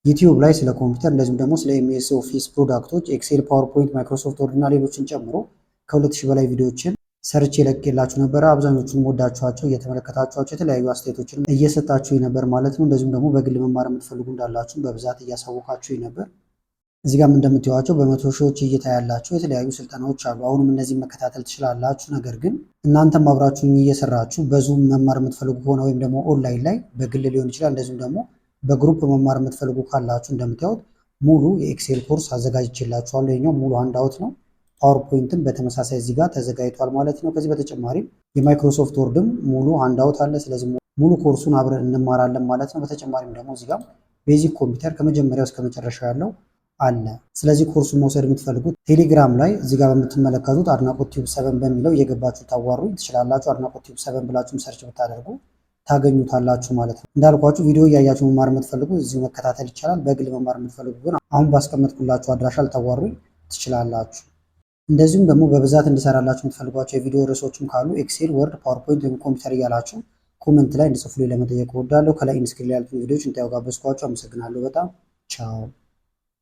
ዩቲዩብ ላይ ስለ ኮምፒውተር እንደዚሁም ደግሞ ስለ ኤምኤስ ኦፊስ ፕሮዳክቶች፣ ኤክሴል፣ ፓወርፖይንት፣ ማይክሮሶፍት ወርድ እና ሌሎችን ጨምሮ ከ2000 በላይ ቪዲዮዎችን ሰርች የለቅላችሁ ነበረ። አብዛኞቹን ወዳችኋቸው እየተመለከታችኋቸው የተለያዩ አስተያየቶችን እየሰጣችሁ ነበር ማለት ነው። እንደዚሁም ደግሞ በግል መማር የምትፈልጉ እንዳላችሁ በብዛት እያሳወቃችሁ ነበር። እዚህ ጋርም እንደምታዩዋቸው በመቶ ሺዎች እይታ ያላቸው የተለያዩ ስልጠናዎች አሉ። አሁንም እነዚህን መከታተል ትችላላችሁ። ነገር ግን እናንተም አብራችሁኝ እየሰራችሁ በዙም መማር የምትፈልጉ ከሆነ ወይም ደግሞ ኦንላይን ላይ በግል ሊሆን ይችላል፣ እንደዚሁም ደግሞ በግሩፕ መማር የምትፈልጉ ካላችሁ እንደምታዩት ሙሉ የኤክሴል ኮርስ አዘጋጅቼላችኋለሁ። ይሄኛው ሙሉ ሃንዳውት ነው። ፓወርፖይንትም በተመሳሳይ እዚህ ጋር ተዘጋጅቷል ማለት ነው። ከዚህ በተጨማሪም የማይክሮሶፍት ወርድም ሙሉ ሃንዳውት አለ። ስለዚህ ሙሉ ኮርሱን አብረን እንማራለን ማለት ነው። በተጨማሪም ደግሞ እዚህ ጋር ቤዚክ ኮምፒውተር ከመጀመሪያው እስከ መጨረሻው ያለው አለ። ስለዚህ ኮርሱን መውሰድ የምትፈልጉት ቴሌግራም ላይ እዚህ ጋር በምትመለከቱት አድናቆት ቲዩብ 7 በሚለው እየገባችሁ ታዋሩኝ ትችላላችሁ። አድናቆት ቲዩብ 7 ብላችሁም ሰርች ብታደርጉ ታገኙታላችሁ ማለት ነው። እንዳልኳችሁ ቪዲዮ እያያችሁ መማር የምትፈልጉ እዚሁ መከታተል ይቻላል። በግል መማር የምትፈልጉ ግን አሁን ባስቀመጥኩላችሁ አድራሻ ልታዋሩኝ ትችላላችሁ። እንደዚሁም ደግሞ በብዛት እንድሰራላችሁ የምትፈልጓቸው የቪዲዮ ርዕሶችም ካሉ ኤክሴል፣ ወርድ፣ ፓወርፖይንት ወይም ኮምፒውተር እያላችሁ ኮመንት ላይ እንድጽፉልኝ ለመጠየቅ እወዳለሁ። ከላይ ኢንስክሪን ላይ ያሉትን ቪዲዮዎች እንታዩ ጋበዝኳችሁ። አመሰግናለሁ በጣም ቻው።